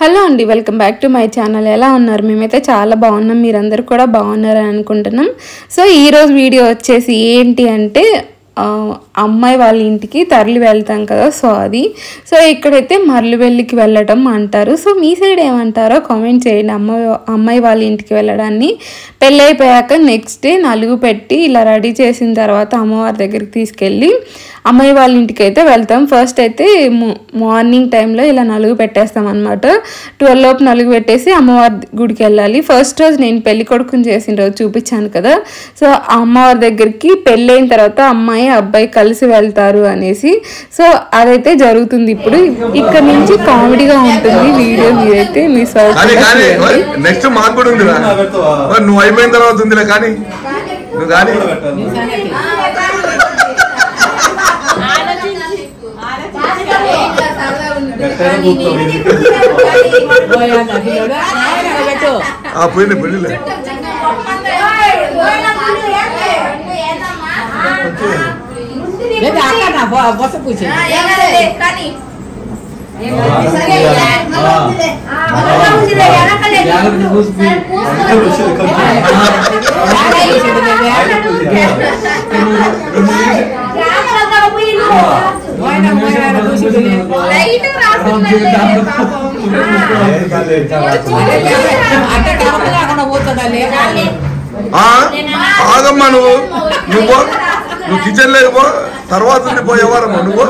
Hello అండి, welcome back to my channel. ఎలా ఉన్నారు? మేమైతే చాలా బాగున్నాం, మీరందరూ కూడా బాగున్నారని అనుకుంటున్నాం. సో ఈరోజు వీడియో వచ్చేసి ఏంటి అంటే అమ్మాయి వాళ్ళ ఇంటికి తరలి వెళ్తాం కదా, సో ఇక్కడైతే మరలువెల్లికి వెళ్ళటం అంటారు. సో మీ సైడ్ ఏమంటారో కామెంట్ చేయండి. అమ్మాయి వాళ్ళ ఇంటికి వెళ్ళడాన్ని పెళ్ళి అయిపోయాక నెక్స్ట్ డే నలుగు పెట్టి ఇలా రెడీ చేసిన తర్వాత అమ్మవారి దగ్గరికి తీసుకెళ్ళి అమ్మాయి వాళ్ళ ఇంటికి అయితే వెళ్తాం. ఫస్ట్ అయితే మార్నింగ్ టైంలో ఇలా నలుగు పెట్టేస్తాం అనమాట. 12 లోపు నలుగు పెట్టేసి అమ్మవారి గుడికి వెళ్ళాలి. ఫస్ట్ రోజు నేను పెళ్లి కొడుకుని చేసిన రోజు చూపించాను కదా, సో అమ్మవారి దగ్గరికి పెళ్ళైన తర్వాత అమ్మాయి అబ్బాయి కలిసి వెళ్తారు అనేసి. సో అదైతే జరుగుతుంది. ఇప్పుడు ఇక్కడ నుంచి కామెడీగా ఉంటుంది వీడియో, మీరైతే మిస్ అవుతుంది. నెక్స్ట్ మాకు కూడా ఉంది, నువ్వు అయిపోయిన తర్వాత ఉందిలే కానీ నువ్వు కానీ పోయింది పెళ్ళిలే. ఆగమ్మా, నువ్వు కిచెన్ లేకపో తర్వాత పోయేవారమ్మా నువ్వు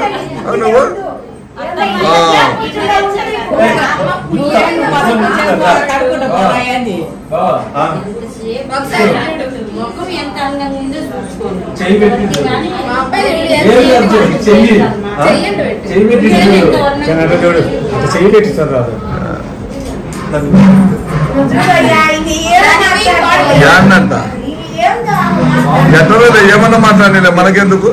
అంట ఎట్లా ఏమన్నా మాట్లాడలే మనకెందుకు.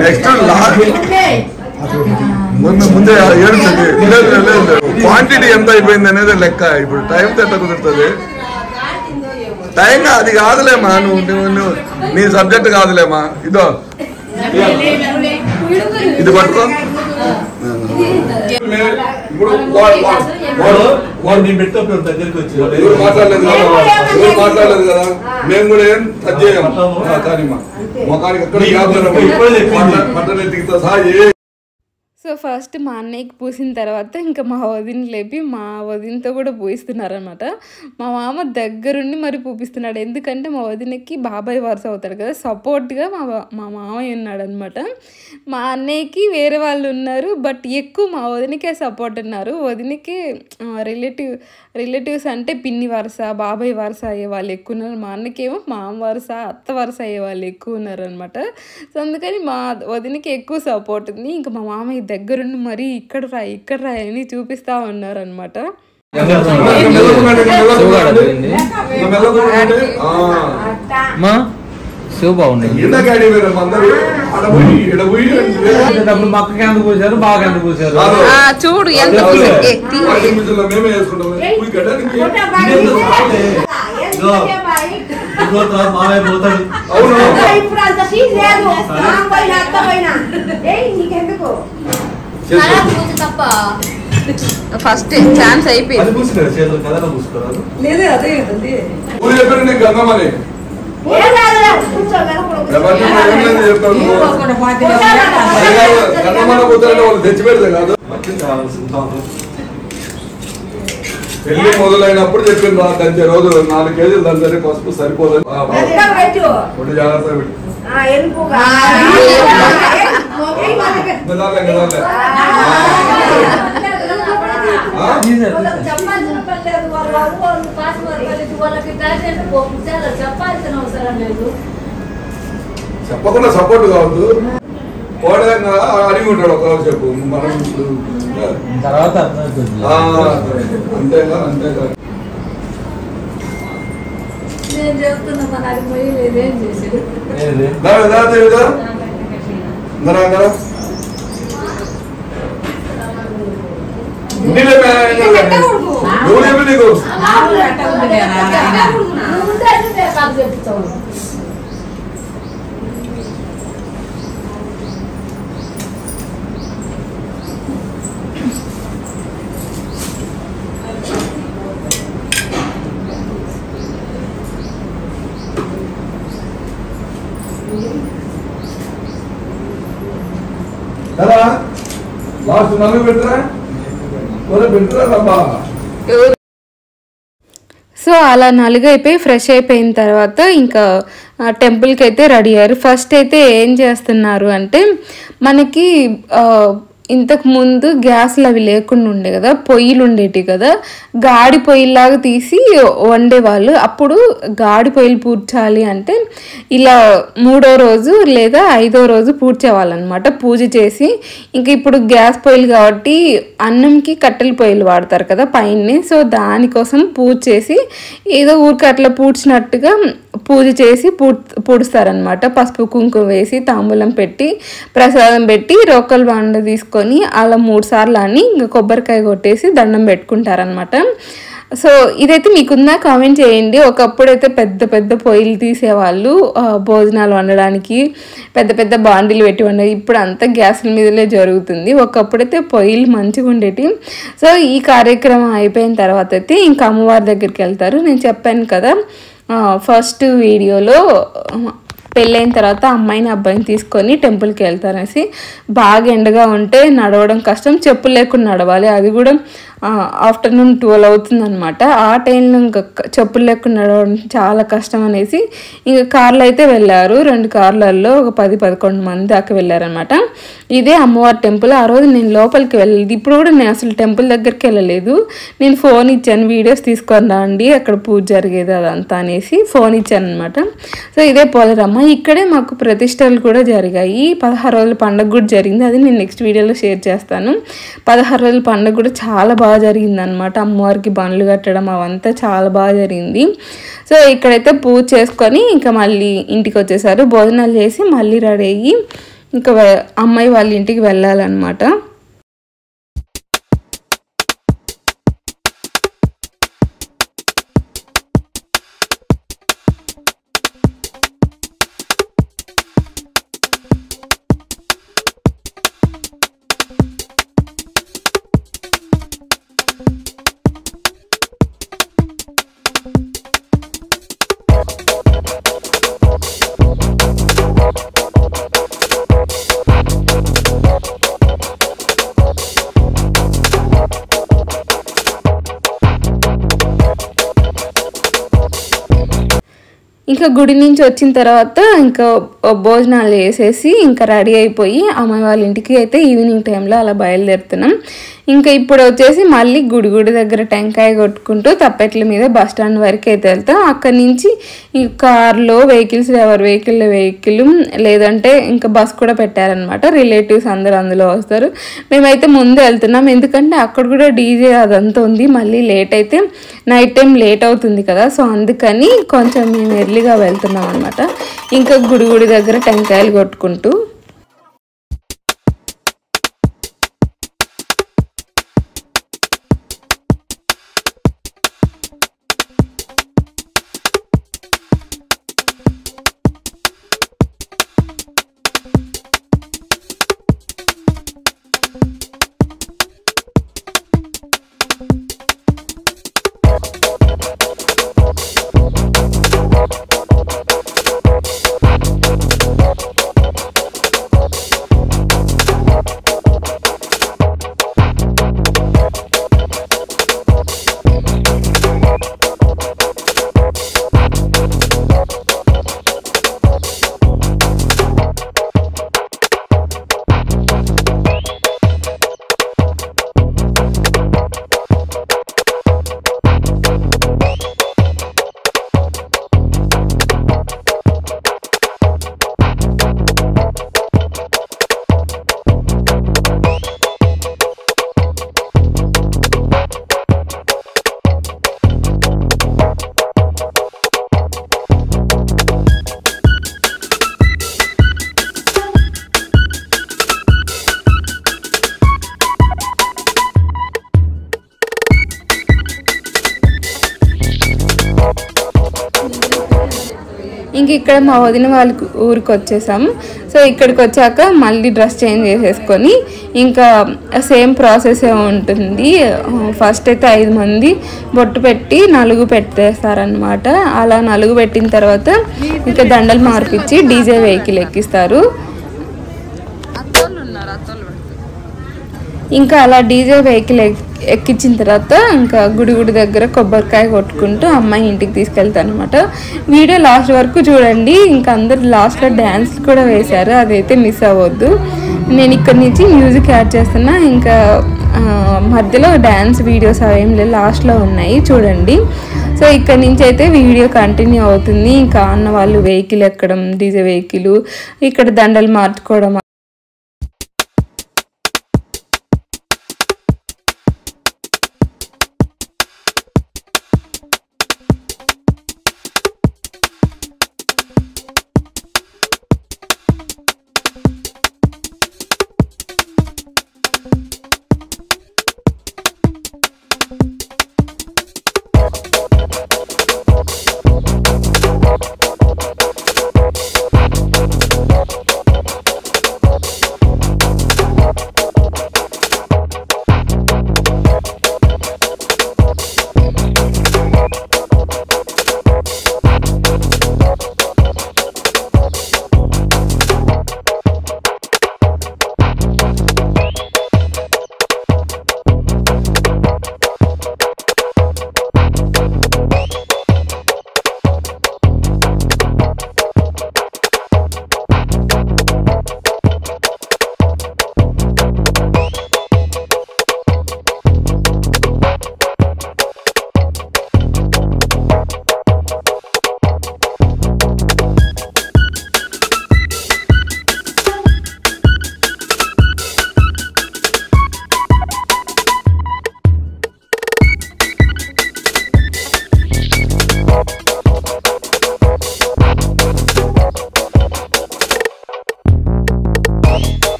నెక్స్ట్ ముందే ఏడుతుంది. క్వాంటిటీ ఎంత అయిపోయింది అనేది లెక్క. ఇప్పుడు టైం ఎంత కుదురుతుంది? టైం అది కాదులేమా, నువ్వు నీ సబ్జెక్ట్ కాదులేమా. ఇదో ఇది పట్టుకో. మాట్లాడలేదు కదా, మేము కూడా ఏం టచ్ చేయం. కానీ మొఖానికి ఎక్కడ సహా. సో ఫస్ట్ మా అన్నయ్యకి పూసిన తర్వాత ఇంకా మా వదిన లేపి మా వదినతో కూడా పూయిస్తున్నారనమాట. మా మామ దగ్గరుండి మరి పూపిస్తున్నాడు, ఎందుకంటే మా వదినకి బాబాయ్ వరుస అవుతాడు కదా, సపోర్ట్గా మా మామయ్య ఉన్నాడు అనమాట. మా అన్నయ్యకి వేరే వాళ్ళు ఉన్నారు, బట్ ఎక్కువ మా వదినకే సపోర్ట్ ఉన్నారు. వదినకి రిలేటివ్స్ అంటే పిన్ని వరుస, బాబాయ్ వరుస అయ్యే వాళ్ళు ఎక్కువ ఉన్నారు. మా అన్నకేమో మామ వరుస, అత్త వరుస అయ్యే వాళ్ళు ఎక్కువ ఉన్నారనమాట. సో అందుకని మా వదినకి ఎక్కువ సపోర్ట్ ఉంది. ఇంకా మా మామయ్య దగ్గరుండి మరి ఇక్కడ రా అని చూపిస్తా ఉన్నారు అనమాట. చూడు ఎంత ఫస్ట్ ఛాన్స్ అయిపోయింది. తెచ్చిపెడితే కాదు, పెళ్లి మొదలైనప్పుడు చెప్పింది దంచే రోజు 4 కేజీలు దంచే పసుపు సరిపోదని. జాగ్రత్త పెట్టి చెప్పకుండా సపోర్ట్ కావద్దు. కోడగా అడిగి ఉంటాడు ఒక చెప్పు మనం తర్వాత అంతేగా. నేను చెప్తున్నా పెట్టు. లాస్ట్ నన్ను పెట్టరా పెట్టరా బాబా. సో అలా నలుగైపోయి ఫ్రెష్ అయిపోయిన తర్వాత ఇంకా టెంపుల్కి అయితే రెడీ అయ్యారు. ఫస్ట్ అయితే ఏం చేస్తున్నారు అంటే మనకి ఇంతకు ముందు గ్యాస్లు అవి లేకుండా ఉండే కదా, పొయ్యిలు ఉండేవి కదా, గాడి పొయ్యిలాగా తీసి వండేవాళ్ళు. అప్పుడు గాడి పొయ్యిలు పూడ్చాలి అంటే ఇలా 3వ రోజు లేదా 5వ రోజు పూడ్చేవాళ్ళు అనమాట, పూజ చేసి. ఇంక ఇప్పుడు గ్యాస్ పొయ్యిలు కాబట్టి అన్నంకి కట్టెల పొయ్యిలు వాడతారు కదా పైన, సో దానికోసం పూజ చేసి ఏదో ఊరికి అట్లా పూడ్చినట్టుగా పూజ చేసి పూడుస్తారనమాట. పసుపు కుంకుమ వేసి తాంబూలం పెట్టి ప్రసాదం పెట్టి రోకల్ బండ తీసుకొని అలా 3 సార్లు అని ఇంకా కొబ్బరికాయ కొట్టేసి దండం పెట్టుకుంటారనమాట. సో ఇదైతే మీకుందా కామెంట్ చేయండి. ఒకప్పుడైతే పెద్ద పెద్ద పొయ్యిలు తీసేవాళ్ళు భోజనాలు వండడానికి, పెద్ద పెద్ద బాండీలు పెట్టి వండేది. ఇప్పుడు అంతా గ్యాసుల మీదలే జరుగుతుంది. ఒకప్పుడైతే పొయ్యిలు మంచిగా ఉండేవి. సో ఈ కార్యక్రమం అయిపోయిన తర్వాత అయితే ఇంకా అమ్మవారి దగ్గరికి వెళ్తారు. నేను చెప్పాను కదా ఫస్ట్ వీడియోలో పెళ్ళైన తర్వాత అమ్మాయిని అబ్బాయిని తీసుకొని టెంపుల్కి వెళ్తారనేసి. బాగా ఎండగా ఉంటే నడవడం కష్టం, చెప్పులు లేకుండా నడవాలి, అది కూడా ఆఫ్టర్నూన్ 12 అవుతుందన్నమాట. ఆ టైంలో ఇంకా చెప్పులు లేకుండా నడవడం చాలా కష్టం అనేసి ఇంకా కార్లో అయితే వెళ్ళారు. 2 కార్లలో ఒక 10-11 మంది దాకా వెళ్ళారనమాట. ఇదే అమ్మవారి టెంపుల్. ఆ రోజు నేను లోపలికి వెళ్ళలేదు. ఇప్పుడు కూడా నేను అసలు టెంపుల్ దగ్గరికి వెళ్ళలేదు. నేను ఫోన్ ఇచ్చాను, వీడియోస్ తీసుకొని రండి అక్కడ పూజ జరిగేది అదంతా అనేసి ఫోన్ ఇచ్చాను అనమాట. సో ఇదే పోలేరమ్మ. ఇక్కడే మాకు ప్రతిష్టలు కూడా జరిగాయి. 16 రోజుల పండుగ కూడా జరిగింది, అది నేను నెక్స్ట్ వీడియోలో షేర్ చేస్తాను. 16 రోజుల పండుగ కూడా చాలా బాగా జరిగింది అనమాట. అమ్మవారికి బండ్లు కట్టడం అవంతా చాలా బాగా జరిగింది. సో ఇక్కడైతే పూజ చేసుకొని ఇంకా మళ్ళీ ఇంటికి వచ్చేసారు. భోజనాలు చేసి మళ్ళీ రెడీ అయ్యి ఇంకా అమ్మాయి వాళ్ళ ఇంటికి వెళ్ళాలన్నమాట. ఇంకా గుడి నుంచి వచ్చిన తర్వాత ఇంకా భోజనాలు చేసేసి ఇంకా రెడీ అయిపోయి అమ్మాయి వాళ్ళ ఇంటికి అయితే ఈవినింగ్ టైంలో అలా బయలుదేరుతున్నాం. ఇంకా ఇప్పుడు వచ్చేసి మళ్ళీ గుడి దగ్గర టెంకాయ కొట్టుకుంటూ తప్పెట్ల మీద బస్ స్టాండ్ వరకు అయితే వెళ్తాం. అక్కడి నుంచి ఈ కార్లో వెహికల్స్, ఎవరి వెహికల్ లేదంటే ఇంకా బస్ కూడా పెట్టారనమాట. రిలేటివ్స్ అందరూ అందులో వస్తారు. మేమైతే ముందు వెళ్తున్నాం, ఎందుకంటే అక్కడ కూడా డీజే అదంతా ఉంది. మళ్ళీ లేట్ అయితే నైట్ టైం లేట్ అవుతుంది కదా, సో అందుకని కొంచెం మేము ఎర్లీగా వెళ్తున్నాం అనమాట. ఇంకా గుడి దగ్గర టెంకాయలు కొట్టుకుంటూ ఇంక ఇక్కడ మా వదిన వాళ్ళ ఊరికి వచ్చేసాము. సో ఇక్కడికి వచ్చాక మళ్ళీ డ్రెస్ చేంజ్ చేసేసుకొని ఇంకా సేమ్ ప్రాసెస్ ఉంటుంది. ఫస్ట్ అయితే 5 మంది బొట్టు పెట్టి నలుగు పెట్టేస్తారనమాట. అలా నలుగు పెట్టిన తర్వాత ఇంకా దండలు మార్పిచ్చి డీజే వెహికల్ ఎక్కిస్తారు. ఇంకా అలా డీజే వెహికల్ ఎక్కించిన తర్వాత ఇంకా గుడి దగ్గర కొబ్బరికాయ కొట్టుకుంటూ అమ్మాయి ఇంటికి తీసుకెళ్తాను అనమాట. వీడియో లాస్ట్ వరకు చూడండి. ఇంకా అందరు లాస్ట్లో డ్యాన్స్ కూడా వేశారు, అదైతే మిస్ అవ్వద్దు. నేను ఇక్కడ నుంచి మ్యూజిక్ యాడ్ చేస్తున్నా. ఇంకా మధ్యలో డ్యాన్స్ వీడియోస్ అవేం లేదు, లాస్ట్లో ఉన్నాయి చూడండి. సో ఇక్కడ నుంచి అయితే వీడియో కంటిన్యూ అవుతుంది. ఇంకా అన్న వాళ్ళు వెహికల్ ఎక్కడం, డీజే వెహికల్, ఇక్కడ దండలు మార్చుకోవడం.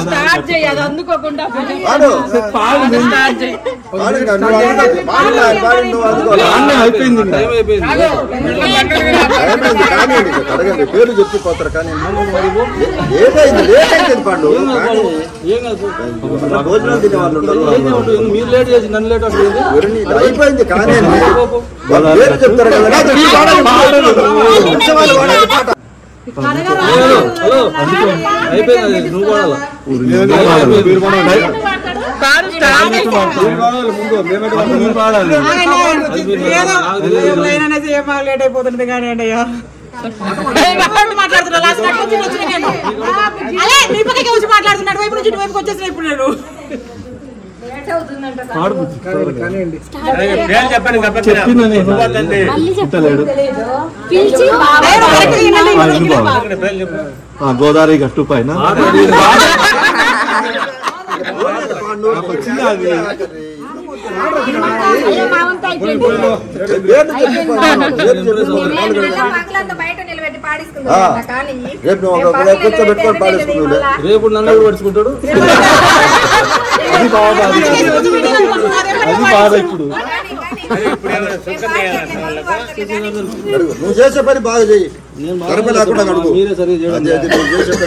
స్టార్ట్ చేయాలి అందుకోకుండా స్టార్ట్ చేయి పేర్లు చెప్పిపోతారు కానీ ఏదైంది లేట్ అయితే పండు భోజనం తినే వాళ్ళు మీరు లేట్ చేసి నన్ను లేట్ అయిపోయింది కానీ పేరు చెప్తారు కదా అయిపోయింది నువ్వు లేట్ అయిపోతుంది కానీ అండి అయ్యా మాట్లాడుతున్నా మాట్లాడుతున్నాడు వైపు నుంచి వైపుకి వచ్చేసిన ఇప్పుడు నేను గోదావరి గట్టు పైన కూర్చోబెట్టుకొని పాడేసుకున్నాడు రేపు నన్ను పడుచుకుంటాడు అది బాధ ఇప్పుడు నువ్వు చేసే పని బాగా చెయ్యి కరప లేకుండా అడుగు మీరే సరిగ్గా చేసే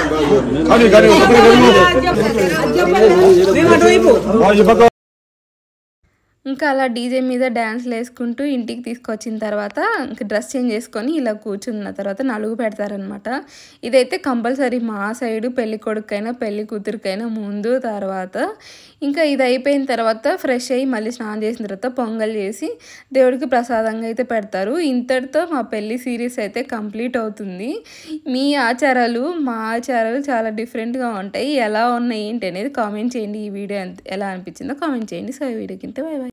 ఇంకా అలా డీజే మీద డ్యాన్స్లు వేసుకుంటూ ఇంటికి తీసుకొచ్చిన తర్వాత ఇంకా డ్రెస్ చేంజ్ చేసుకొని ఇలా కూర్చున్న తర్వాత నలుగు పెడతారనమాట. ఇదైతే కంపల్సరీ మా సైడు పెళ్లి కొడుకైనా పెళ్లి కూతురికైనా ముందు తర్వాత. ఇంకా ఇది అయిపోయిన తర్వాత ఫ్రెష్ అయ్యి మళ్ళీ స్నానం చేసిన తర్వాత పొంగల్ చేసి దేవుడికి ప్రసాదంగా అయితే పెడతారు. ఇంతటితో మా పెళ్లి సిరీస్ అయితే కంప్లీట్ అవుతుంది. మీ ఆచారాలు మా ఆచారాలు చాలా డిఫరెంట్గా ఉంటాయి. ఎలా ఉన్నాయి ఏంటి అనేది కామెంట్ చేయండి. ఈ వీడియో ఎలా అనిపించిందో కామెంట్ చేయండి. సో ఈ వీడియోకి ఇంతే బై బై.